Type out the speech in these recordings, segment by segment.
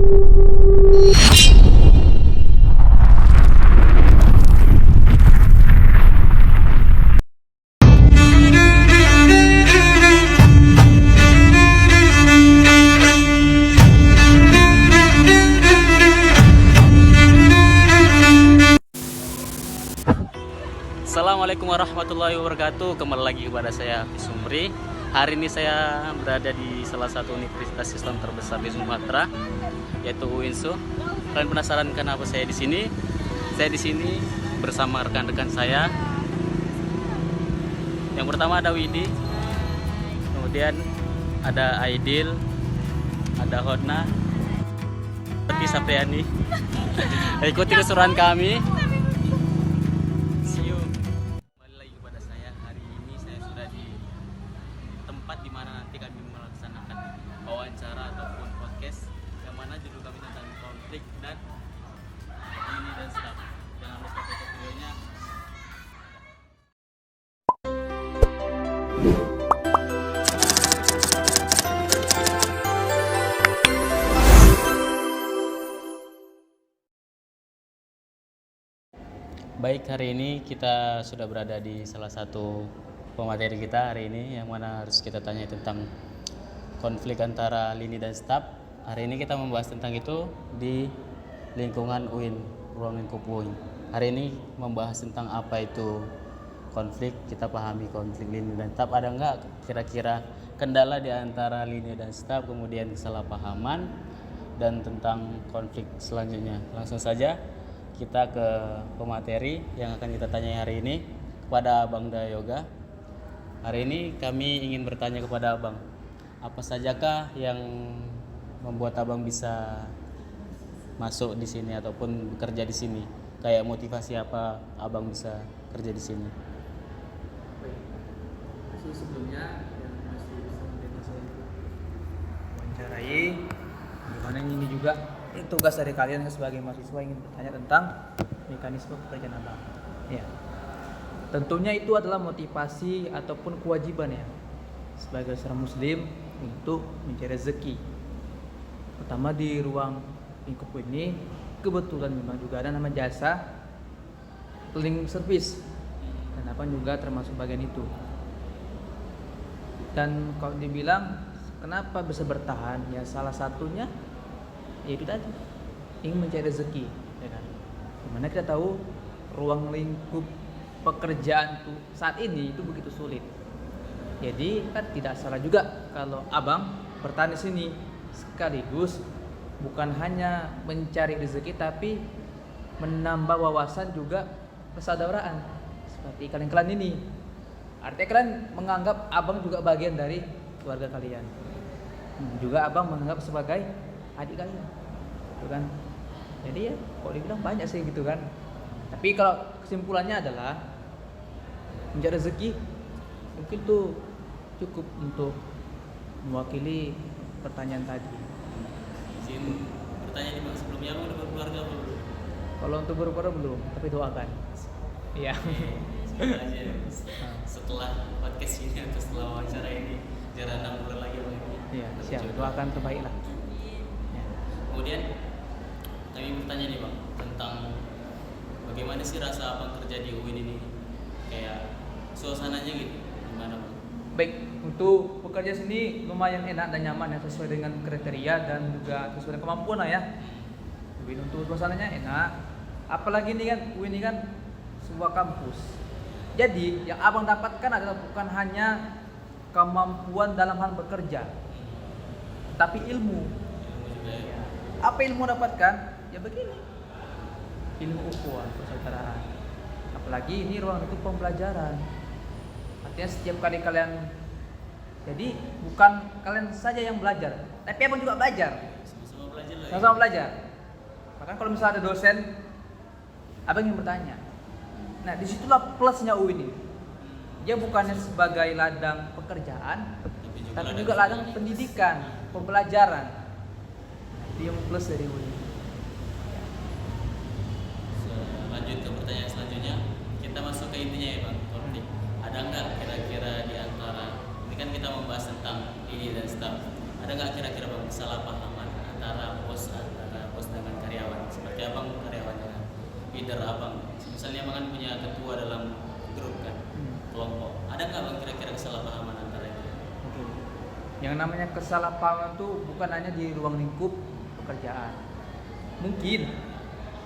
Assalamualaikum warahmatullahi wabarakatuh. Kembali lagi kepada saya Sumri. Hari ini saya berada di salah satu universitas Islam terbesar di Sumatera, yaitu UINSU. Kalian penasaran kenapa saya di sini? Saya di sini bersama rekan-rekan saya. Yang pertama ada Widi, kemudian ada Aidil, ada Hodna, seperti Sapriani. Ikuti keseruan kami. Tempat di mana nanti kami melaksanakan wawancara ataupun podcast yang mana judul kami tentang konflik dan ini dan stuff. Jangan lupa foto videonya. Baik, hari ini kita sudah berada di salah satu pemateri kita hari ini yang mana harus kita tanya tentang konflik antara lini dan staf. Hari ini kita membahas tentang itu di lingkungan UIN, ruang lingkup UIN. Hari ini membahas tentang apa itu konflik, kita pahami konflik lini dan staf. Ada nggak kira-kira kendala di antara lini dan staf, kemudian kesalahpahaman dan tentang konflik selanjutnya. Langsung saja kita ke pemateri yang akan kita tanya hari ini kepada Bang Dayoga. Hari ini kami ingin bertanya kepada Abang, apa sajakah yang membuat Abang bisa masuk di sini ataupun bekerja di sini? Kayak motivasi apa Abang bisa kerja di sini? Baik. Sebelumnya yang masih bisa menerima saya wawancarai, gimana ini juga tugas dari kalian sebagai mahasiswa ingin bertanya tentang mekanisme pekerjaan Abang. Ya. Tentunya itu adalah motivasi ataupun kewajiban ya sebagai seorang muslim untuk mencari rezeki. Pertama di ruang lingkup ini kebetulan memang juga ada nama jasa cleaning service dan apa juga termasuk bagian itu. Dan kalau dibilang kenapa bisa bertahan, ya salah satunya yaitu tadi ingin mencari rezeki, ya kan? Dimana kita tahu ruang lingkup pekerjaan tuh saat ini itu begitu sulit. Jadi kan tidak salah juga kalau Abang bertahan di sini sekaligus bukan hanya mencari rezeki tapi menambah wawasan juga persaudaraan seperti kalian ini. Artinya kalian menganggap Abang juga bagian dari keluarga kalian. Juga Abang menganggap sebagai adik kalian. Gitu kan? Jadi ya kalau dibilang banyak sih gitu kan. Tapi kalau kesimpulannya adalah mencari rezeki mungkin tuh cukup untuk mewakili pertanyaan tadi. Izin bertanya nih Bang, sebelumnya Abang udah berkeluarga belum? Kalau untuk berkeluarga belum, tapi doakan. Iya. Semoga aja setelah podcast ini atau setelah wawancara ini jarak 6 bulan lagi Bang. Iya, siap. Doakan terbaik lah. Ya. Kemudian kami bertanya nih Bang tentang bagaimana sih rasa Abang kerja di UIN ini? Kayak suasananya gitu, gimana Bang? Baik, untuk bekerja sini lumayan enak dan nyaman ya, sesuai dengan kriteria dan juga sesuai dengan kemampuan lah ya. UIN untuk suasananya enak. Apalagi ini kan UIN ini kan sebuah kampus. Jadi yang Abang dapatkan adalah bukan hanya kemampuan dalam hal bekerja, tapi ilmu. Juga ya. Apa ilmu dapatkan? Ya begini. Ilmu ukhuwah, persaudaraan. Apalagi ini ruang itu pembelajaran. Artinya setiap kali kalian, jadi bukan kalian saja yang belajar, tapi Abang juga belajar. Sama-sama belajar lah. Sama-sama belajar. Bahkan kalau misalnya ada dosen, Abang yang bertanya. Nah, disitulah plusnya UIN ini. Dia bukannya sebagai ladang pekerjaan, tapi juga ladang pendidikan, pembelajaran. Itu yang plus dari UIN. Lanjut ke pertanyaan selanjutnya, kita masuk ke intinya ya Bang, konflik. Ada nggak kira-kira di antara, ini kan kita membahas tentang ini dan staf, ada nggak kira-kira Bang kesalahpahaman antara bos leader abang, misalnya abang kan punya ketua dalam grup kan, kelompok, ada nggak bang kira-kira kesalahpahaman antara itu? Oke. Yang namanya kesalahpahaman itu bukan hanya di ruang lingkup pekerjaan. Mungkin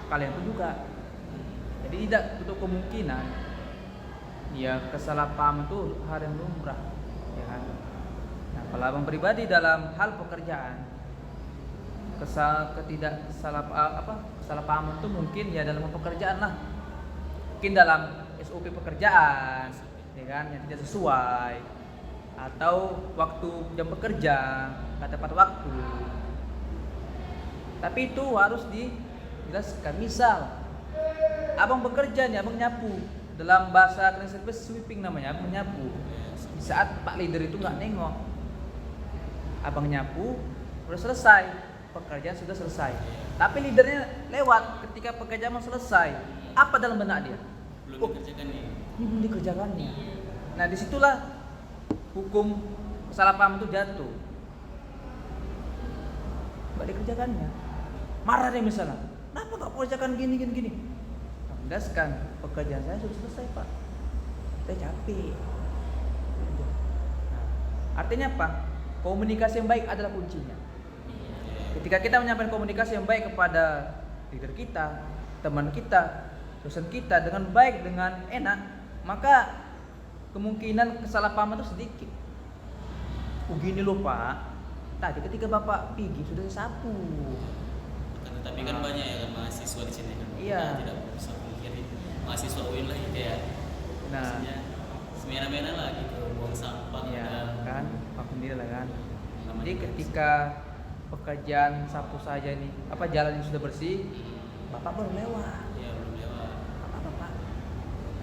kalian pun juga. Jadi tidak tutup kemungkinan ya kesalahpahaman itu hal yang lumrah, ya kan? Nah, kalau abang pribadi dalam hal pekerjaan, kesalahpahaman itu mungkin ya dalam pekerjaan lah, mungkin dalam SOP pekerjaan, ya kan, yang tidak sesuai, atau waktu jam bekerja nggak tepat waktu. Tapi itu harus dijelaskan. Misal abang bekerja nih, abang nyapu, dalam bahasa cleaning service sweeping namanya, abang nyapu. Di saat Pak leader itu nggak nengok, abang nyapu udah selesai, pekerjaan sudah selesai. Tapi leadernya lewat ketika pekerjaan selesai. Apa dalam benak dia? Belum dikerjakan nih. Ini belum dikerjakannya. Nah, disitulah hukum kesalahpahaman itu jatuh. Nggak dikerjakannya. Marah deh misalnya. Kenapa nggak kerjakan gini? Jelaskan, pekerjaan saya sudah selesai Pak. Saya capek. Nah, artinya apa? Komunikasi yang baik adalah kuncinya. Ketika kita menyampaikan komunikasi yang baik kepada leader kita, teman kita, dosen kita dengan baik, dengan enak, maka kemungkinan kesalahpahaman itu sedikit. Oh gini loh Pak, tadi ketika Bapak pergi sudah saya sapu. Tapi kan banyak ya kan mahasiswa di sini kan. Iya. Kita tidak bisa pungkiri mahasiswa UIN lah gitu ya. Nah, maksudnya semena-mena lah gitu, buang sampah ya kan, Pak sendiri lah kan. Namanya Jadi juga ketika pekerjaan sapu saja nih, apa jalan yang sudah bersih, Bapak baru lewat. ya belum lewat. Apa Pak?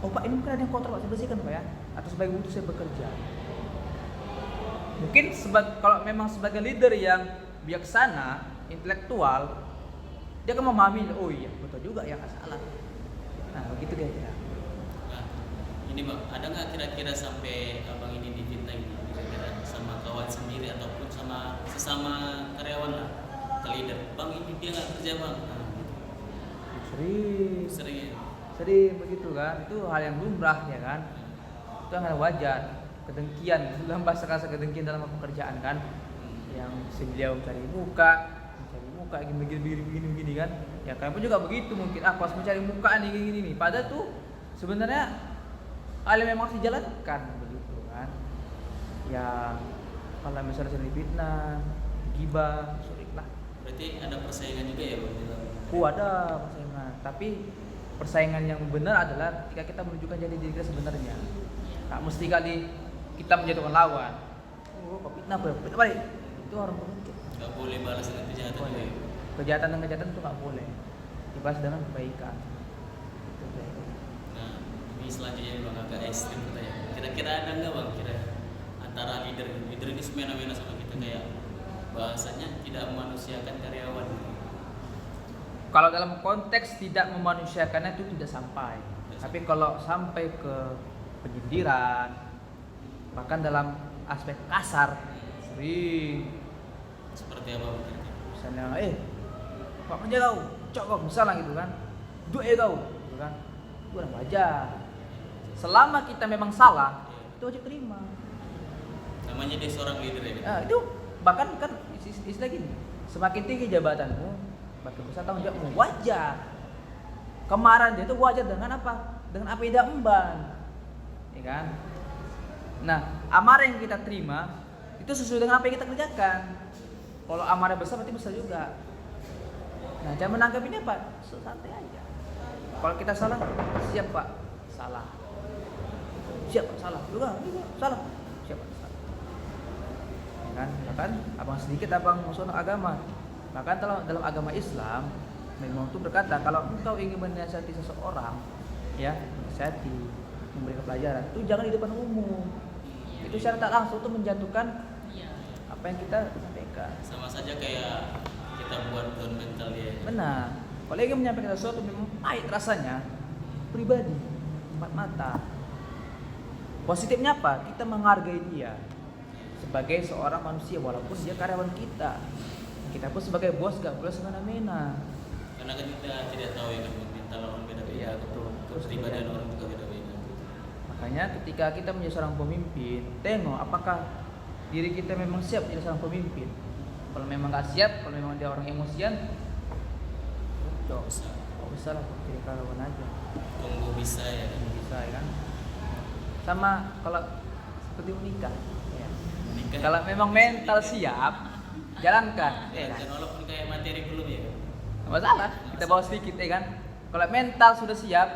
Oh Pak, ini mungkin ada yang kotor Pak, saya bersihkan Pak ya. Atau sebagai butuh saya bekerja. Mungkin kalau memang sebagai leader yang bijaksana, intelektual, dia akan memahami, oh iya betul juga ya, nggak salah. Nah begitu kira-kira. Nah, ini bang, ada nggak kira-kira sampai abang ini difitnah ini kira-kira sama kawan sendiri ataupun sama sesama karyawan lah, ke leader, bang ini dia nggak kerja bang. Nah, Sering. sering ya. Sering begitu kan, itu hal yang lumrah ya kan, itu yang wajar. Kedengkian, dalam bahasa kasar kedengkian dalam pekerjaan kan, yang si beliau mencari muka begini kan, ya kalian pun juga begitu mungkin, aku harus mencari muka nih gini. Padahal tuh sebenarnya hal yang memang harus dijalankan begitu kan. Ya kalau misalnya sering fitnah, gibah, surik lah. Berarti ada persaingan juga ya bang? Ada persaingan, tapi persaingan yang benar adalah ketika kita menunjukkan jadi diri kita sebenarnya. Tak mesti kali kita menjatuhkan lawan. Oh, kok fitnah balik. Itu orang pengikut. Gak boleh balas dengan kejahatan juga ya? Kejahatan dengan kejahatan itu nggak boleh. Dibalas dengan kebaikan. Nah, ini selanjutnya bang agak ekstrim katanya. Kira-kira ada nggak bang kira antara leader ini semena-mena sama kita kayak bahasanya tidak memanusiakan karyawan. Kalau dalam konteks tidak memanusiakannya itu tidak sampai. Tapi kalau sampai ke penyindiran, bahkan dalam aspek kasar, sering. Seperti apa bang? Misalnya, Pak kerja kau, cok kau, misalnya gitu kan, dua kau, gitu kan, itu udah wajar. Selama kita memang salah, itu wajib terima. Namanya dia seorang leader ya? Nah, itu bahkan kan istilah gini, semakin tinggi jabatanmu, makin besar tanggung jawabmu, wajar. Kemarahan dia itu wajar dengan apa? Dengan apa yang dia emban, ya kan? Nah, amarah yang kita terima itu sesuai dengan apa yang kita kerjakan. Kalau amarah besar berarti besar juga. Nah, jangan menanggapinya apa? Santai aja. Kalau kita salah, siap Pak, salah. Siap Pak, salah. Juga, salah. Siap Pak, salah. Ya kan? Bahkan abang sedikit abang musuh agama. Bahkan dalam agama Islam, memang itu berkata kalau engkau ingin menasihati seseorang, ya, menasihati, memberi pelajaran, itu jangan di depan umum. Itu secara tak langsung itu menjatuhkan apa yang kita sampaikan. Sama saja kayak kita buat down mental dia. Benar. Kalau ingin menyampaikan sesuatu memang pahit rasanya, pribadi, empat mata. Positifnya apa? Kita menghargai dia sebagai seorang manusia walaupun dia karyawan kita. Kita pun sebagai bos gak boleh semena-mena. Karena kan kita tidak tahu ya kan mental orang beda-beda. Iya, betul. Kepribadian orang juga beda-beda. Makanya ketika kita menjadi seorang pemimpin, tengok apakah diri kita memang siap jadi seorang pemimpin. Kalau memang nggak siap, kalau memang dia orang emosian, udah bisa lah jadi kawan aja. Tunggu bisa ya kan. Bisa ya kan. Sama kalau seperti menikah. Ya. Nikah. Kalau memang mental siap, jalankan. Ya kan? Dan walaupun kayak materi belum ya. Nggak masalah, kita bawa sedikit ya kan. Kalau mental sudah siap,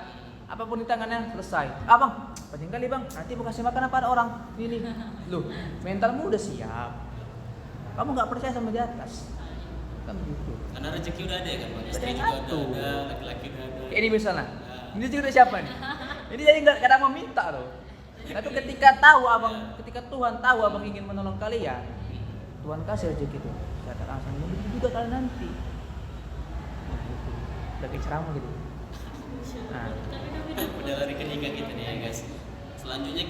apapun di tangannya selesai. Bang, penting kali bang, nanti mau kasih makan apa ada orang ini. Loh, mentalmu udah siap. Kamu nggak percaya sama di atas, kan begitu. Karena rezeki udah ada ya kan, Bang. Istri Udah juga satu. ada, laki-laki udah ada. Kayak ini misalnya, ini juga siapa nih? Ini jadi nggak kadang meminta loh. Tapi ketika Tuhan tahu abang ingin menolong kalian, Tuhan kasih rezeki itu. Kata langsung begitu juga kalian nanti. Udah kayak ceramah gitu. Nah, Udah lari ke nikah kita nih ya guys. Selanjutnya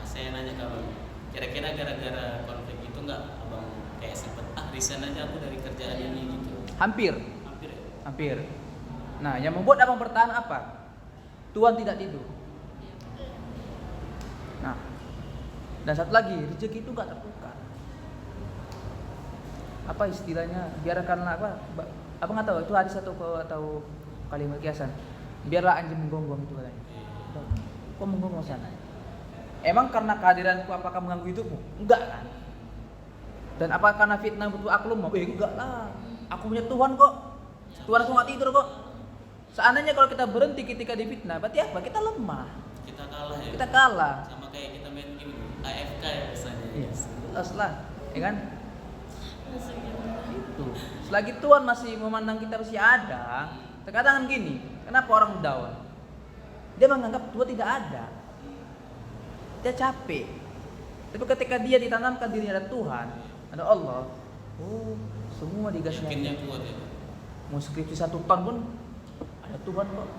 saya nanya ke abang, kira-kira gara-gara konflik itu nggak abang kayak sempet resign aja aku dari kerjaan ini gitu. hampir. Hampir ya? Hampir. Nah, yang membuat abang bertahan apa? Tuhan tidak tidur. Nah, dan satu lagi, rezeki itu nggak tertukar. Apa istilahnya? Biarkanlah apa? Abang nggak tahu itu hadis atau kalimat kiasan. Biarlah anjing menggonggong itu katanya. Kok menggonggong sana? Emang karena kehadiranku apakah mengganggu hidupmu? Enggak kan? Dan apa karena fitnah butuh aku mau? Enggak lah. Aku punya Tuhan kok. Tuhan aku nggak tidur kok. Seandainya kalau kita berhenti ketika difitnah, berarti apa? Kita lemah. Kita kalah ya. Kita kalah. Sama kayak kita main game AFK ya misalnya. Iya. Jelas lah, ya kan? Itu. Selagi Tuhan masih memandang kita masih ada, terkadang kan gini, kenapa orang down? Dia menganggap Tuhan tidak ada. Dia capek. Tapi ketika dia ditanamkan dirinya ada Tuhan, ada Allah, oh semua digasih. Yakinnya kuat ya. Mau skripsi 1 tahun pun ada Tuhan kok.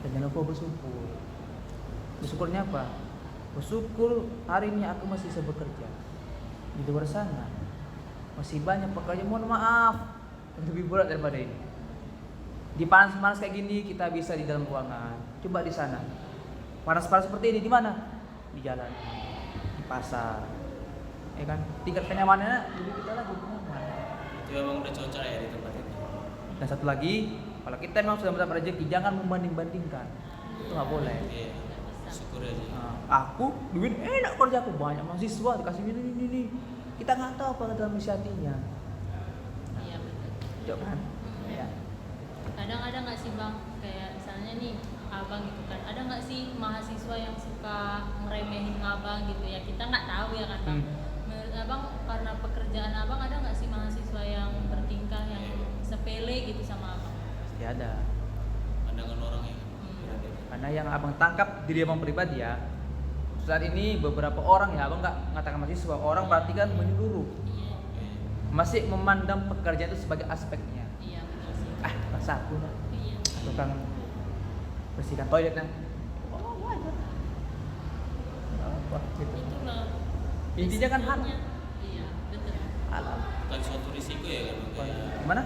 Dan jangan lupa bersyukur. Bersyukurnya apa? Bersyukur hari ini aku masih bisa bekerja. Di luar sana masih banyak pekerjaan, mohon maaf, lebih berat daripada ini. Di panas-panas kayak gini kita bisa di dalam ruangan. Coba di sana. Panas-panas seperti ini di mana? Di jalan, di pasar. Ya kan? Tingkat kenyamanannya lebih kita lagi nyaman. Itu memang udah cocok ya di tempat ini. Dan satu lagi, kalau kita memang sudah mendapat rezeki, jangan membanding-bandingkan. Itu nggak boleh. Iya. Syukur aja. Nah, aku duit enak kerja aku banyak mahasiswa dikasih ini. Kita nggak tahu apa dalam isi hatinya. Iya betul. Coba kan? Ya. Kadang ada nggak sih bang, kayak misalnya nih abang gitu kan, ada nggak sih mahasiswa yang suka ngeremehin abang gitu ya, kita nggak tahu ya kan bang. Menurut abang karena pekerjaan abang ada nggak sih mahasiswa yang bertingkah yang sepele gitu sama abang? Pasti ada. Pandangan orang yang berbeda. Karena yang abang tangkap diri abang pribadi ya. Saat ini beberapa orang ya, abang nggak mengatakan mahasiswa, orang berarti kan menyeluruh. Iya, Masih memandang pekerjaan itu sebagai aspeknya. iya betul sih. Masa aku lah. Iya. Tukang bersihkan toilet nah. Oh, wajar. Apa gitu. Itulah. Intinya kan halal. resikonya. Iya betul. Halal. Bukan suatu risiko ya kan. Kayak Gimana?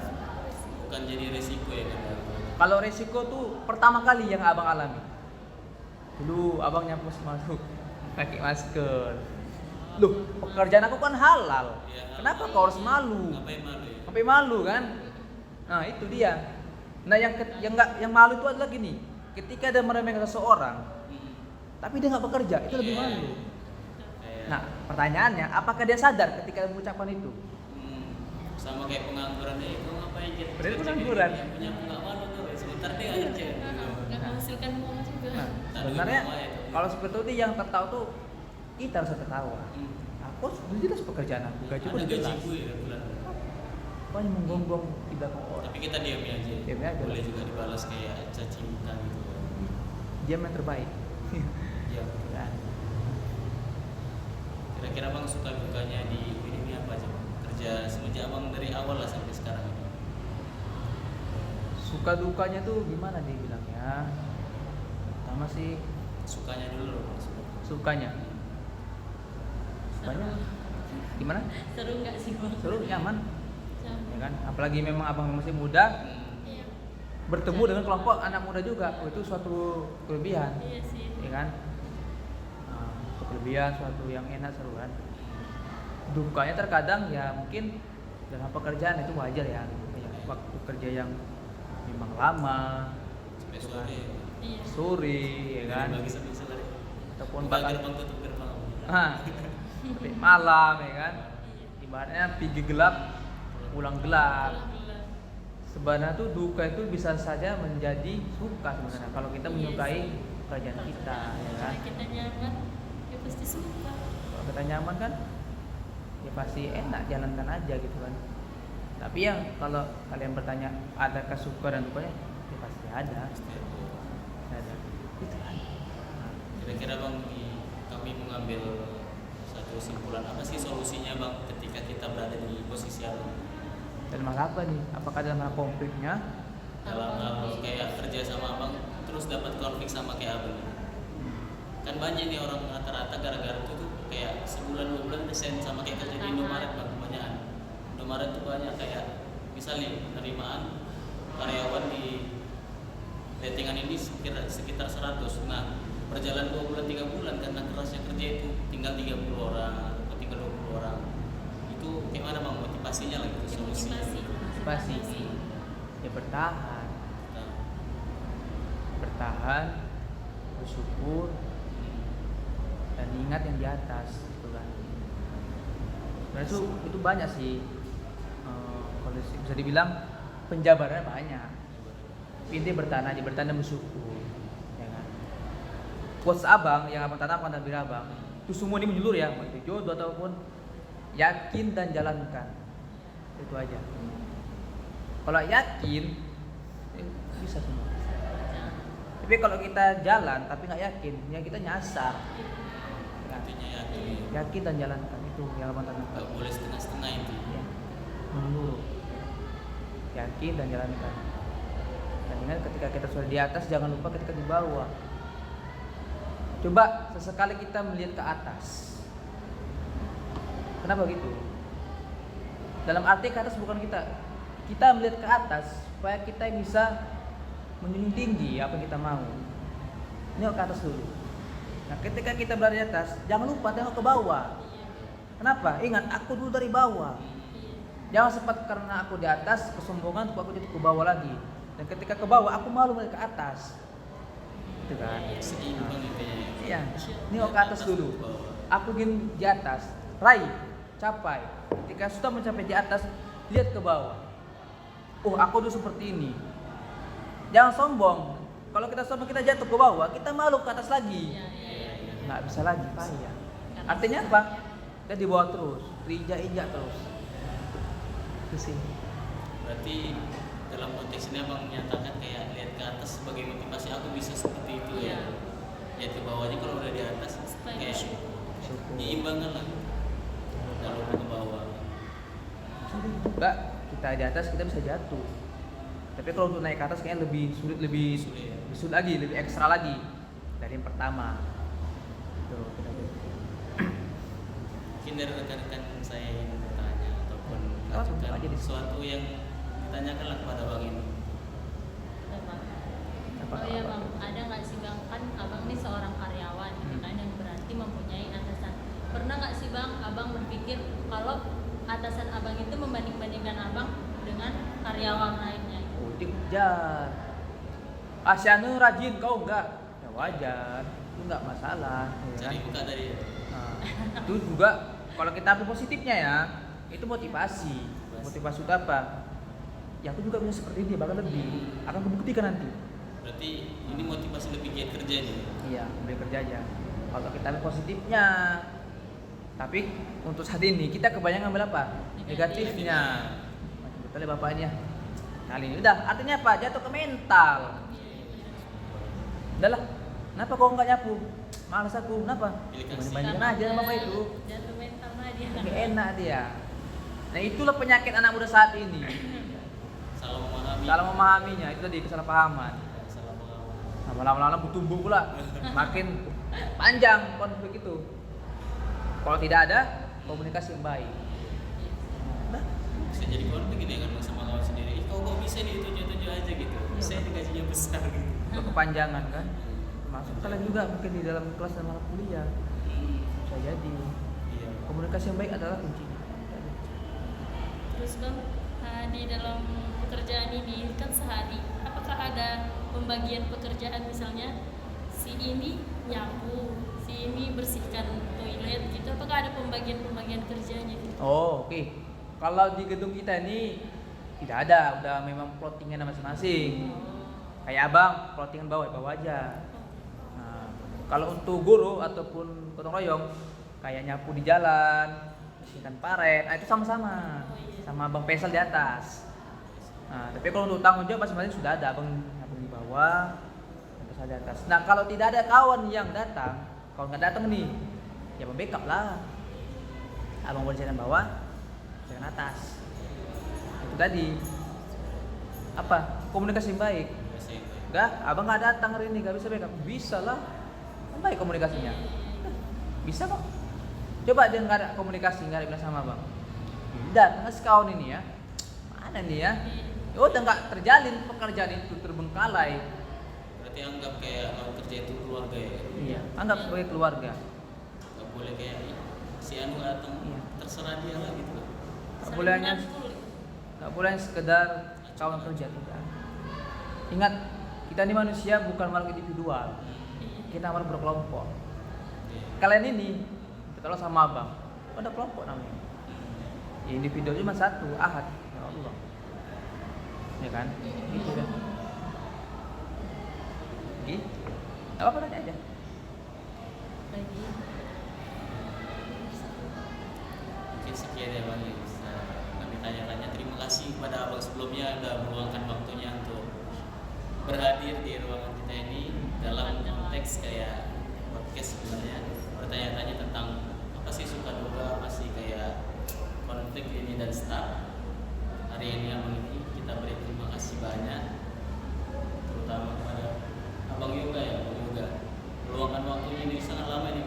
bukan jadi risiko ya kan. Kalau resiko tuh pertama kali yang abang alami. Dulu abang nyapu malu pakai masker. Loh, pekerjaan aku kan halal. Ya, Kenapa kau harus malu? Ngapain malu ya? Sampai malu kan? Nah, itu dia. Nah, yang malu itu adalah gini. Ketika dia meremehkan seseorang, tapi dia nggak bekerja, itu lebih malu. Kayak, Nah, pertanyaannya, apakah dia sadar ketika mengucapkan itu? sama kayak pengangguran ya, itu ngapain gitu? Berarti pengangguran. Yang punya aku nggak malu tuh, sebentar dia nggak kerja. Nggak menghasilkan uang juga. Nah, Tak sebenarnya ada uang itu. kalau seperti itu yang tertawa tuh kita harus tertawa. Hmm. Aku sudah jelas pekerjaan aku, gaji Ada udah jelas. gaji gue ya bulan. Kau hanya menggonggong tidak ke orang. Tapi kita diam aja. Diam aja. Boleh juga dibalas kayak caci muka gitu. Dia yang terbaik. Ya. Kan? Kira-kira bang suka dukanya di ini apa aja? Bang? Kerja semenjak abang dari awal lah sampai sekarang ini. Suka dukanya tuh gimana dia bilangnya? Pertama sih Sukanya dulu loh Bang. sukanya. Sukanya gimana? Seru nggak sih bang? Seru, nyaman. ya kan? Apalagi memang abang masih muda, Iya. bertemu dengan kelompok anak muda juga, itu suatu kelebihan, Iya sih. ya kan? Suatu kelebihan, suatu yang enak, seru kan? Dukanya terkadang ya mungkin dalam pekerjaan itu wajar ya, ya waktu kerja yang memang lama, Sampai gitu kan? sore. Iya. Sore, ya kan? Bagi sampai sore. Ataupun Buka bahkan gerbang tutup gerbang. sampai malam, ya kan? Ibaratnya pergi gelap, pulang gelap. Alhamdulillah. Sebenarnya tuh duka itu bisa saja menjadi suka sebenarnya kalau kita Iya menyukai sih. pekerjaan kita, ya kan? Kalau kita nyaman, ya pasti suka. Kalau kita nyaman kan, ya pasti enak, jalankan aja gitu kan. Tapi yang kalau kalian bertanya adakah suka dan dukanya, ya pasti ada. Ada. Itu kan. Nah, Kira-kira bang, kami mengambil satu kesimpulan apa sih solusinya bang ketika kita berada di posisi abang? dalam hal apa nih? Apakah dalam hal konfliknya? Dalam hal kayak kerja sama abang terus dapat konflik sama kayak abang. Kan banyak nih orang rata-rata gara-gara itu tuh kayak sebulan 2 bulan desain sama kayak kerja di Indomaret bang, kebanyakan. Indomaret tuh banyak kayak misalnya penerimaan karyawan di ratingan ini sekitar 100. Nah, berjalan 2 bulan 3 bulan karena kerasnya kerja itu tinggal 30 orang atau tinggal 20 orang. Itu gimana bang motivasinya lah gitu, solusinya? Pasti ya bertahan, bersyukur dan ingat yang di atas, gitu kan. Sebenarnya itu banyak sih. Kalau bisa dibilang penjabarannya banyak. Intinya bertahan aja, bertahan dan bersyukur, ya kan. Quotes abang yang abang tanamkan dalam diri abang, itu semua ini menyeluruh ya, mau itu jodoh ataupun yakin dan jalankan. Itu aja. Kalau yakin bisa semua. Tapi kalau kita jalan tapi nggak yakin, ya kita nyasar. Kan? Intinya yakin, Yakin dan jalankan itu yang abang tanamkan. nggak boleh setengah-setengah itu. Ya, menyeluruh. Yakin dan jalankan. Dan ingat ketika kita sudah di atas, jangan lupa ketika di bawah. Coba sesekali kita melihat ke atas. Kenapa gitu? Dalam arti ke atas bukan kita melihat ke atas supaya kita bisa menjunjung tinggi apa yang kita mau. Nengok ke atas dulu. Nah, ketika kita berada di atas, jangan lupa tengok ke bawah. Kenapa? Ingat, aku dulu dari bawah. Jangan sempat karena aku di atas kesombongan, aku jatuh ke bawah lagi. Dan ketika ke bawah, aku malu melihat ke atas. Itu kan? Seimbang intinya. Iya. Nengok ke atas dulu. Aku ingin di atas, raih, capai. Ketika sudah mencapai di atas, lihat ke bawah. Oh, aku dulu seperti ini. Jangan sombong. Kalau kita sombong, kita jatuh ke bawah, kita malu ke atas lagi. Nggak bisa lagi, payah. Artinya apa? Kita di bawah terus, diinjak-injak terus. Itu sih. Berarti dalam konteks ini abang menyatakan kayak lihat ke atas sebagai motivasi aku bisa seperti itu ya. Lihat ke bawahnya kalau udah di atas kayak Syukur. diimbangkan lah. Kalau ke bawah. Juga kita di atas kita bisa jatuh. Tapi kalau untuk naik ke atas kayaknya lebih sulit lagi, lebih ekstra lagi dari yang pertama. Tuh, Mungkin dari rekan-rekan saya yang bertanya ataupun Langsung ajukan aja di- sesuatu yang ditanyakan lah kepada bang ini. Oh iya bang, ada nggak sih bang, kan abang ini seorang karyawan gitu kan yang berarti mempunyai atasan. Pernah nggak sih bang, abang berpikir kalau atasan abang itu membanding-bandingkan abang dengan karyawan lainnya? Oh, dikejar. Asyanu rajin, kau enggak? Ya wajar, itu enggak masalah. Ya kan? Cari buka dari Nah, itu juga kalau kita ambil positifnya ya, itu motivasi. Motivasi itu apa? Ya aku juga bisa seperti dia, bahkan lebih. Akan kubuktikan nanti. berarti ini motivasi lebih giat kerja nih. Iya, ambil kerja aja. Kalau kita ambil positifnya, tapi untuk saat ini kita kebanyakan ambil apa? Negatifnya. Macam betul ya bapaknya. Kali ini udah, artinya apa? Jatuh ke mental. Udahlah, kenapa kau nggak nyapu? Malas aku, kenapa? Pilih kasih. Bandingkan aja sama bapak itu. Jatuh mental lah dia. Lebih enak dia. Nah itulah penyakit anak muda saat ini. Salah memahami. Salah memahaminya, itu tadi kesalahpahaman. Salah mengawal. Nah, lama-lama bertumbuh pula, makin panjang konflik itu. Kalau tidak ada komunikasi yang baik, nah, bisa jadi konflik gitu ya kan sama kawan sendiri. Ih, kok bisa nih tujuh aja gitu. Saya gajinya besar gitu. Kepanjangan kan, termasuk kalian juga mungkin di dalam kelas dan malam kuliah bisa jadi. Iya. Komunikasi yang baik adalah kuncinya. Terus bang, di dalam pekerjaan ini kan sehari, apakah ada pembagian pekerjaan, misalnya si ini nyapu, si ini bersihkan toilet gitu, apakah ada pembagian kerjanya gitu? Oh, oke. Kalau di gedung kita ini tidak ada, udah memang plottingan masing-masing. Kayak abang, plottingan bawah aja. Nah, kalau untuk guru ataupun gotong royong, kayak nyapu di jalan, bersihkan paret, itu sama-sama, sama abang Faisal di atas. Nah, tapi kalau untuk tanggung jawab masing-masing sudah ada, abang nyapu di bawah, Faisal di atas. Nah, kalau tidak ada kawan yang datang, kalau nggak datang nih, ya membackup lah. Abang boleh jalan bawah, jalan atas. Itu tadi apa? Komunikasi yang baik. Enggak, abang nggak datang hari ini, nggak bisa backup. Bisa lah, kan baik komunikasinya. Bisa kok. Coba dia nggak ada komunikasi, nggak ada bilang sama abang. Dan ngasih kawan ini ya, mana nih ya? Ya udah nggak terjalin pekerjaan itu, terbengkalai. Berarti anggap kayak kalau kerja itu keluarga ya. Iya, anggap sebagai keluarga. Gak boleh kayak si Anu datang, Iya. terserah dia lah gitu. Nggak boleh hanya, nggak boleh hanya sekedar kawan kerja, tidak. Ingat, kita ini manusia bukan makhluk individual. Kita harus berkelompok. Kalian ini, kita lo sama abang, ada kelompok namanya. Ya, individu cuma satu, Ahad, ya Allah. Ya kan? Gitu kan? Gitu. Gak apa-apa, tanya aja. Lagi. Mungkin sekian ya Bang yang bisa kami tanya-tanya. Terima kasih kepada Abang sebelumnya sudah meluangkan waktunya untuk berhadir di ruangan kita ini dalam konteks kayak podcast sebenarnya, bertanya-tanya tentang apa sih suka duka, apa sih kayak konflik ini dan staff. Hari ini Abang ini kita beri terima kasih banyak, terutama kepada Abang Yoga ya, Abang Yoga meluangkan waktunya ini sangat lama ini.